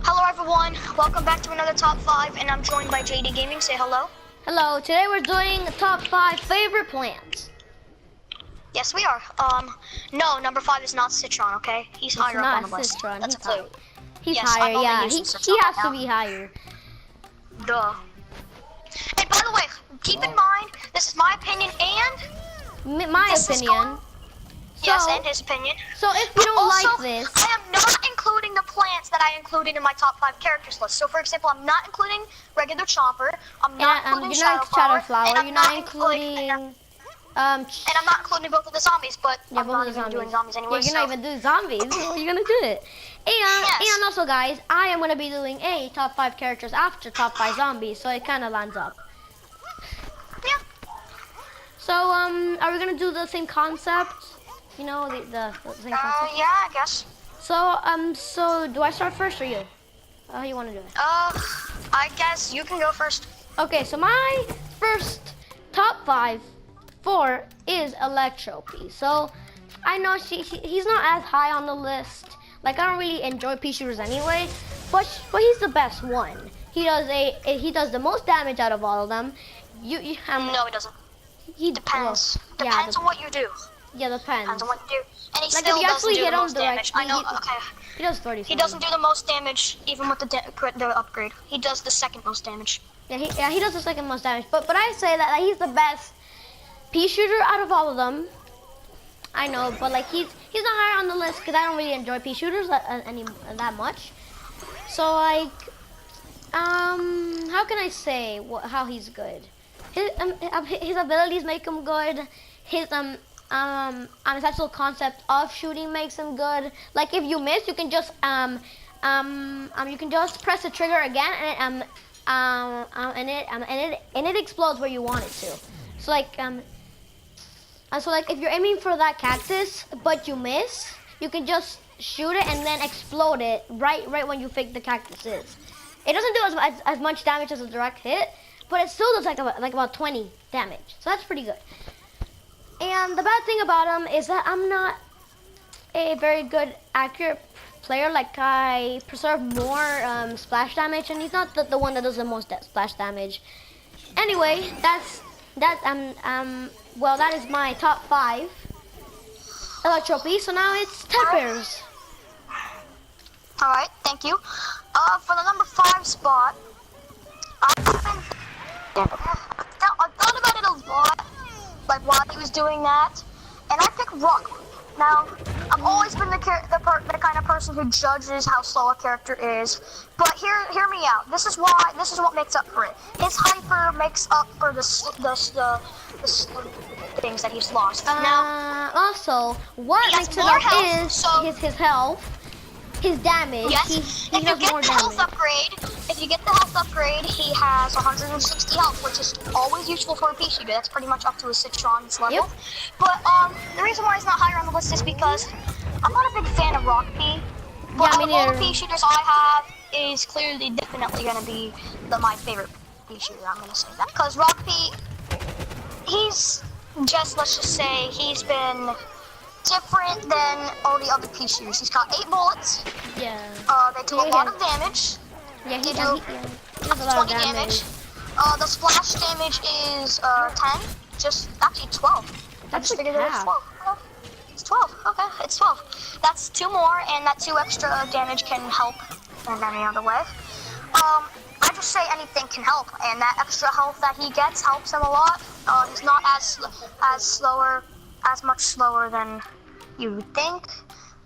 Hello everyone, welcome back to another top 5 and I'm joined by JD Gaming. Say hello. Hello, today we're doing the top 5 favorite plants. Yes we are. No, number 5 is not Citron, okay? He's higher up on the list. Citron. That's a clue. He's Yes, higher, I'm yeah. only He using Citron has right to now. be higher. Duh. And by the way, keep in mind, this is my opinion and My this is opinion. yes, and his opinion. So if you don't Also, like this, I am not including the plants that I included in my top 5 characters list. So for example, I'm not including regular Chomper, I'm not including you're not Shadowflower, and I'm you're not not including and I'm not including both of the zombies, but I'm not even doing zombies anyway. Yeah, you're not even doing zombies. You're gonna do it. And also, guys, I am gonna be doing a top 5 characters after top 5 zombies, so it kind of lines up. Yeah. So are we gonna do the same concept? You know, the same concept. Yeah, I guess. So do I start first or you? How you want to do it? I guess you can go first. Okay, so my first top 5 is Electro peavz. So I know he's not as high on the list. Like I don't really enjoy pea shooters anyway, but he's the best one. He does the most damage out of all of them. No, he doesn't. He Depends. Well, Depends on what you do. Yeah, depends. Depends on what you do. And he Like still if you doesn't actually do hit the him most damage. I know. Okay. He does 30. He doesn't do the most damage even with the upgrade. He does the second most damage. Yeah, he does the second most damage. But I say that he's the best pea shooter out of all of them. I know, but like he's not higher on the list because I don't really enjoy pea shooters that much. So like, how can I say how he's good? His abilities make him good. His his actual concept of shooting makes him good. Like if you miss, you can just press the trigger again and it explodes where you want it to. So like if you're aiming for that cactus but you miss, you can just shoot it and then explode it right when you think the cactus is. It doesn't do as much damage as a direct hit, but it still does like about 20 damage. So that's pretty good. And the bad thing about him is that I'm not a very good accurate player. Like I preserve more splash damage, and he's not the one that does the most splash damage. Anyway, well, that is my top 5 Electro peavz. So now it's peppers. All right, thank you. For the number 5 spot, I've thought about it a lot, like while he was doing that, and I picked Rock. Now, I've always been the kind of person who judges how slow a character is, but hear me out. This is what makes up for it. His hyper makes up for the things that he's lost. Now, also, what makes it up is his health. His damage. Yes, he does more damage. If you get the health upgrade, he has 160 health, which is always useful for a pea shooter. That's pretty much up to his Citron's level. Yep. But the reason why he's not higher on the list is because I'm not a big fan of Rock Pea. But out of all the pea shooters I have, is definitely gonna be my favorite pea shooter. I'm gonna say that because Rock Pea, he's let's just say he's been different than all the other pea shooters. He's got 8 bullets. Yeah. They do a lot of damage. Yeah, he does a lot of damage. The splash damage is 10. Just actually 12. That's I just figured it was 12. It's 12. Okay, it's 12. That's 2 more, and that 2 extra damage can help in any other way. I just say anything can help, and that extra health that he gets helps him a lot. He's not as much slower than you would think.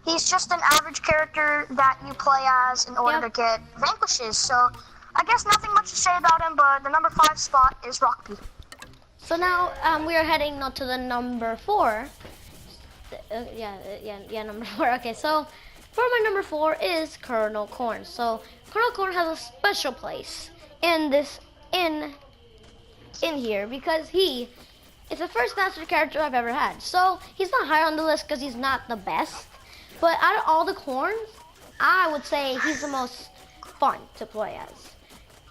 He's just an average character that you play as in order to get vanquishes. So I guess nothing much to say about him, but the number 5 spot is Rock Pea. So now we are heading now to the number 4. Number 4. Okay, so for my number 4 is Colonel Corn. So Colonel Corn has a special place in here because he is the first master character I've ever had. So he's not higher on the list because he's not the best. But out of all the corns, I would say he's the most fun to play as.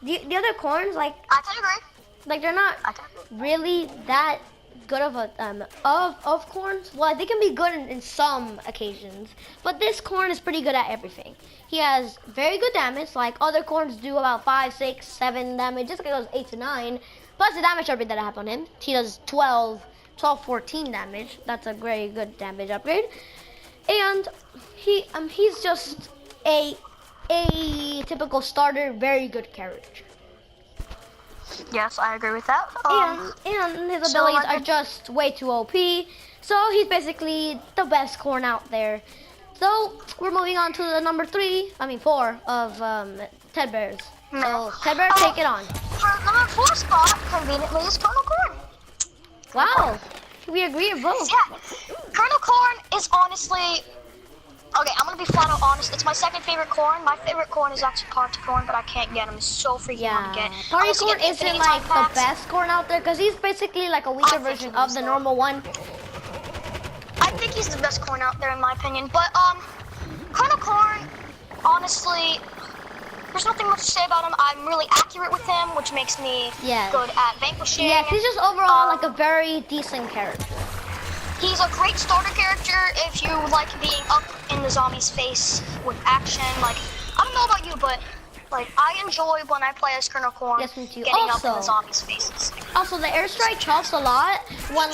The other corns, like I can agree. Like they're not really that good of a of corns. Well, they can be good in some occasions, but this corn is pretty good at everything. He has very good damage, like other corns do about 5, 6, 7 damage. This guy goes 8 to 9. Plus the damage upgrade that I have on him, he does 12, 14 damage. That's a very good damage upgrade. And he's just a typical starter, very good character. Yes, I agree with that. And his abilities are just way too OP. So he's basically the best corn out there. So we're moving on to the number 4 of Ted Bears. So Ted Bear, take it on. For number 4 spot, conveniently, is Colonel Corn. Wow, we agree both. Yeah, Colonel Corn is honestly. Okay, I'm gonna be flat out honest. It's my second favorite corn. My favorite corn is actually Party Corn, but I can't get him. It's so freaking hard to get. Party Corn isn't like the best corn out there because he's basically like a weaker version of the normal one. I think he's the best corn out there in my opinion. But Colonel Corn, honestly, there's nothing much to say about him. I'm really accurate with him, which makes me good at vanquishing. Yes, he's just overall like a very decent character. He's a great starter character if you like being up in the zombie's face with action. Like, I don't know about you, but like I enjoy when I play as Colonel Corn, getting up in the zombies' faces. Also, the airstrike helps a lot when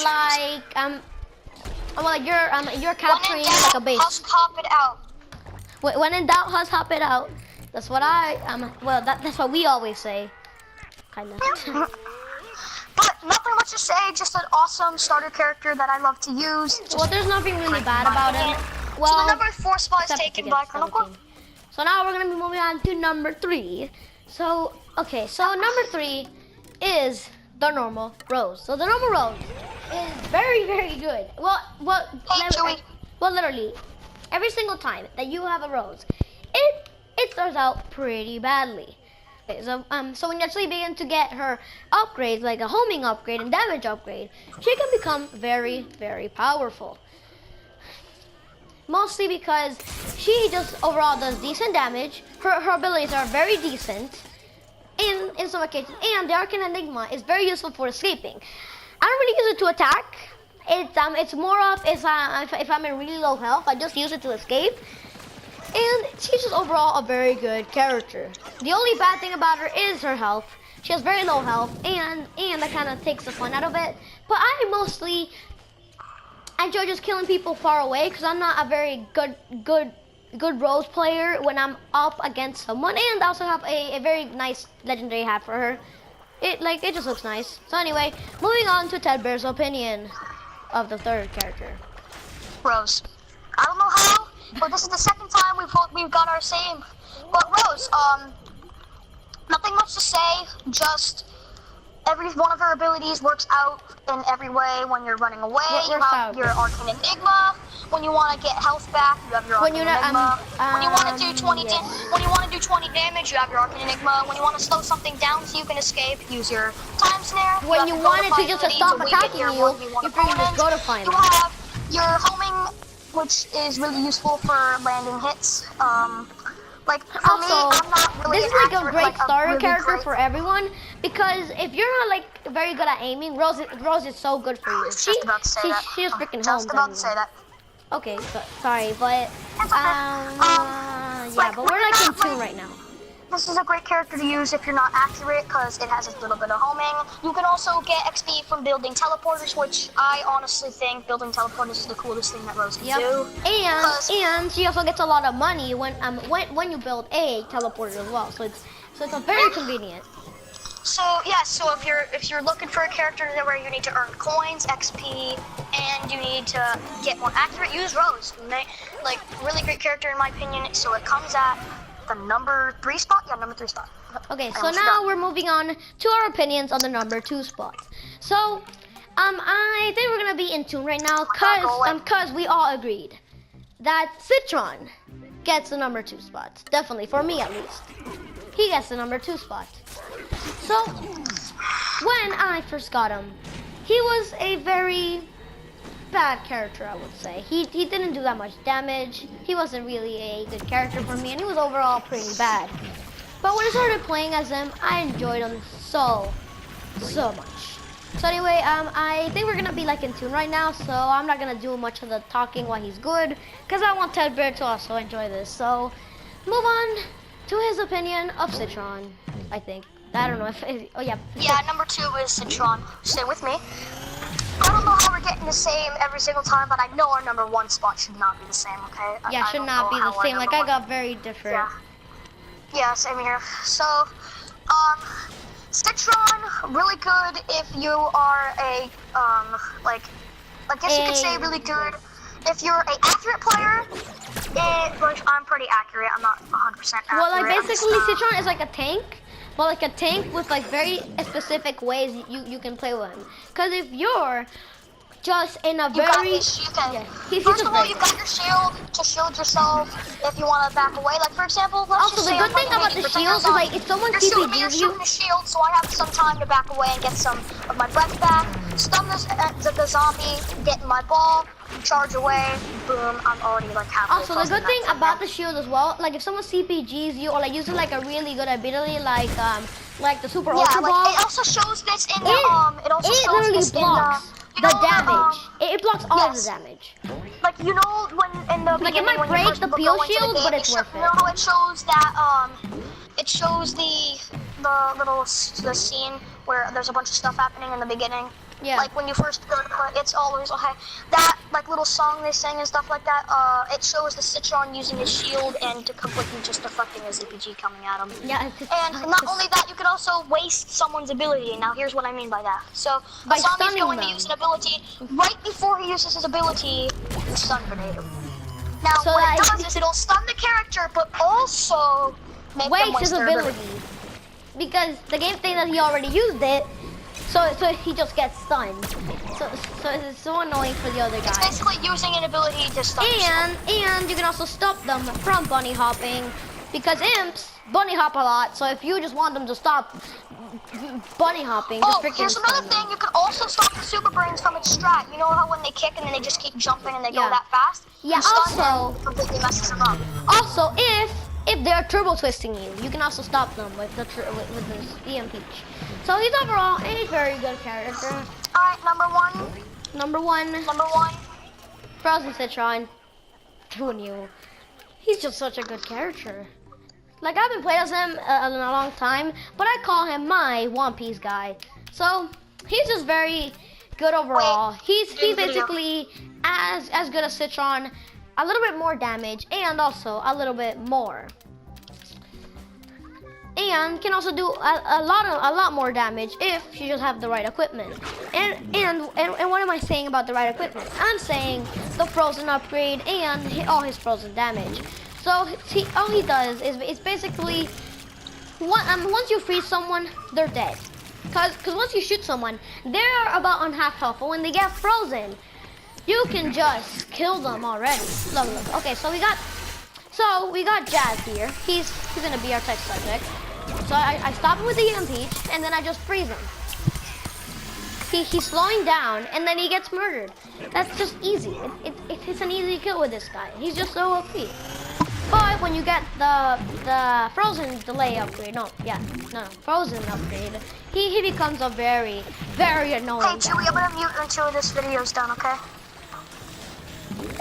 you're capturing like a base. Husk hop it out. When in doubt, husk hop it out. That's what that's what we always say, kind of. But nothing much to say, just an awesome starter character that I love to use. Well, there's nothing really bad about him. Well, so the number 4 spot is taken by Colonel Corn. So now we're gonna be moving on to number 3. So number 3 is the normal Rose. So the normal Rose is very, very good. Well, literally, every single time that you have a Rose, it starts out pretty badly. So when you actually begin to get her upgrades, like a homing upgrade and damage upgrade, she can become very, very powerful. Mostly because she just overall does decent damage. Her abilities are very decent in some occasions, and the Arcane Enigma is very useful for escaping. I don't really use it to attack. It's more of if I'm in really low health, I just use it to escape. And she's just overall a very good character. The only bad thing about her is her health. She has very low health, and that kind of takes the fun out of it. But I mostly enjoy just killing people far away because I'm not a very good Rose player when I'm up against someone. And I also have a very nice legendary hat for her. It just looks nice. So anyway, moving on to Ted Bear's opinion of the third character. Rose. I don't know how, but this is the second time we've got our same. But Rose, nothing much to say. Just every one of her abilities works out in every way. When you're running away, you have your Arcane Enigma. When you want to get health back, you have your Arcane Enigma. When you want to do 20 damage, you have your Arcane Enigma. When you want to slow something down so you can escape, use your Time Snare. When you want it to just stop attacking you can just go to find You have your homing, which is really useful for landing hits. Like for me, I'm not really this is like a great starter character for everyone because if you're not like very good at aiming, Rose is so good for you. She's freaking home. Just about to say that. Okay, sorry, but yeah, but we're like in tune right now. This is a great character to use if you're not accurate because it has a little bit of homing. You can also get XP from building teleporters, which I honestly think building teleporters is the coolest thing that Rose can do. And she also gets a lot of money when you build a teleporter as well. So it's a very convenient. So yeah, so if you're looking for a character where you need to earn coins, XP, and you need to get more accurate, use Rose. Like really great character in my opinion. So it comes at the number 3 spot? Yeah, number 3 spot. Okay, so now we're moving on to our opinions on the number 2 spot. So, I think we're gonna be in tune right now, cause we all agreed that Citron gets the number 2 spot. Definitely, for me at least. He gets the number 2 spot. So, when I first got him, he was a very bad character, I would say. He didn't do that much damage. He wasn't really a good character for me, and he was overall pretty bad. But when I started playing as him, I enjoyed him so much. So anyway, I think we're gonna be like in tune right now, so I'm not gonna do much of the talking while he's good, because I want Ted Bear to also enjoy this. So, move on to his opinion of Citron, I think. I don't know if, oh yeah. Yeah, number 2 is Citron. Stay with me. I don't know how we're getting the same every single time, but I know our number 1 spot should not be the same, okay? Yeah, should not be the same. Like, I got very different. Yeah, same here. So, Citron, really good if you are a, I guess you could say really good if you're an accurate player. Which I'm pretty accurate. I'm not 100% accurate. Well, like, basically, Citron is like a tank. But like a tank with like very specific ways you can play with him. Because if you're just in a very... First of all, you've got your shield to shield yourself if you want to back away. Like, for example, let's just say... Also, the good thing about the shield is, like, if someone TPGs you... You're shooting the shield, so I have some time to back away and get some of my breath back. Stun the zombie, get in my ball, charge away, boom, I'm already, like, halfway. Also, the good thing about the shield as well, like, if someone CPGs you, or, like, uses, like, a really good ability, like the Super Ultra Ball... it also shows this in the, it literally blocks the damage. It blocks all of the damage. Like, you know, when in the like, it might break the peel shield, but it's worth it. You know, it shows that, it shows the scene where there's a bunch of stuff happening in the beginning. Yeah. Like, when you first go to play, it's always, okay, that, like, little song they sing and stuff like that, it shows the Citron using his shield and completely just deflecting a ZPG coming at him. Yeah. And not only that, you could also waste someone's ability. Now, here's what I mean by that. So, by a zombie's going them. to use an ability, right before he uses his ability, you stun grenade him. Now, so what it does is it'll stun the character, but also make them waste his their ability. Because the game thinks that he already used it, so he just gets stunned. So it's so annoying for the other guy. It's basically using an ability to stun and you can also stop them from bunny hopping, because imps bunny hop a lot. So if you just want them to stop bunny hopping, just freaking here's another thing. You can also stop the super brains from its strat. You know how when they kick and then they just keep jumping and they go that fast? Yeah. Also, it completely messes them up. Also, if they're turbo twisting you, you can also stop them with this EMP. So he's overall a very good character. Alright, number one. Frozen Citron. Who knew? He's just such a good character. Like, I haven't played as him in a long time, but I call him my One Piece guy. So he's just very good overall. He's basically as good as Citron, a little bit more damage, and also a little bit more. And can also do a lot more damage if you just have the right equipment. And what am I saying about the right equipment? I'm saying the frozen upgrade and all his frozen damage. So all he does is basically once you freeze someone, they're dead. Cause once you shoot someone, they're about on half health. But when they get frozen, you can just kill them already. Look. Okay, so we got Jazz here. He's gonna be our test subject. So I stop him with the EMP, and then I just freeze him. He's slowing down, and then he gets murdered. That's just easy. It's an easy kill with this guy. He's just so OP. But when you get the frozen delay upgrade, frozen upgrade, he becomes a very, very annoying guy. Hey, Chewie, I'm gonna mute until this video's done, okay?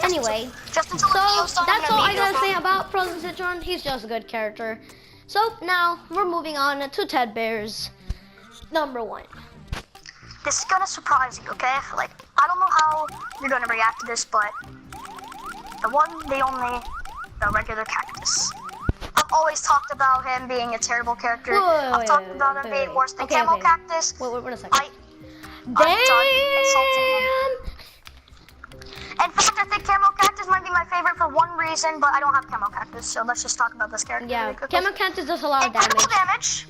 Anyway, just until the video's done, that's all I gotta say about Frozen Citron. He's just a good character. So now we're moving on to Ted Bear's number 1. This is gonna surprise you, okay? Like, I don't know how you're gonna react to this, but the one, the only, the regular cactus. I've always talked about him being a terrible character. I've talked about him being worse than Camo Cactus. Wait a second. I'm done insulting him. In fact, I think Camo Cactus might be my favorite for one reason, but I don't have Camo Cactus, so let's just talk about this character. Yeah, Camo Cactus does a lot of damage.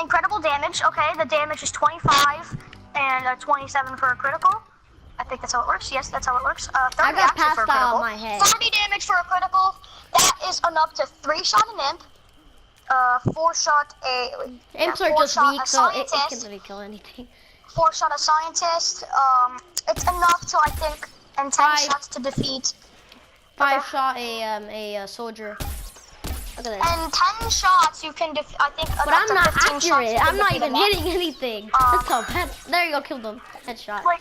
Incredible damage, okay, the damage is 25 and 27 for a critical. I think that's how it works. Yes, that's how it works. 30 I got actually for a critical. my head. 30 damage for a critical. That is enough to 3-shot an imp, 4-shot a... Imps are just weak, so it can really kill anything. 4-shot a scientist. It's enough to, I think, and 10 shots to defeat. 5-shot a soldier. Look at this. And 10 shots you can I think. But I'm not 15 shots, you accurate. can I'm not defeat a even map. hitting anything. That's so bad. There you go, killed him. Headshot. Like,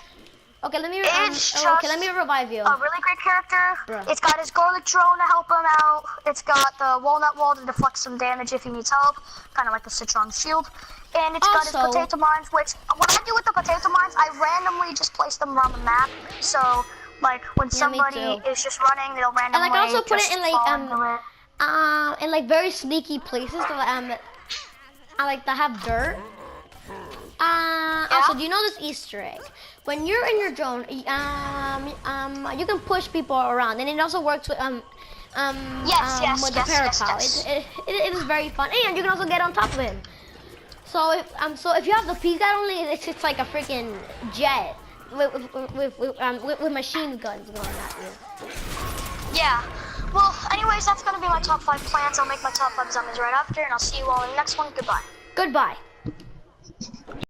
Okay, let me it's okay, let me revive you. a really great character. Bruh. It's got his garlic drone to help him out. It's got the walnut wall to deflect some damage if he needs help, kind of like the citron shield. And it's got his Also- potato mines, which what I do with the potato mines, I randomly just place them around the map. So, like when somebody is just running, they'll randomly. And like I also put it just in like fall into it. in like very sneaky places. So I like to have dirt. Also, do you know this Easter egg? When you're in your drone, you can push people around, and it also works with with the parapal. Yes. It is very fun, and you can also get on top of him. So if you have the peavz, not only it's like a freaking jet with machine guns going at you. Yeah. Well, anyways, that's gonna be my top 5 plans. I'll make my top 5 zombies right after, and I'll see you all in the next one. Goodbye. Goodbye.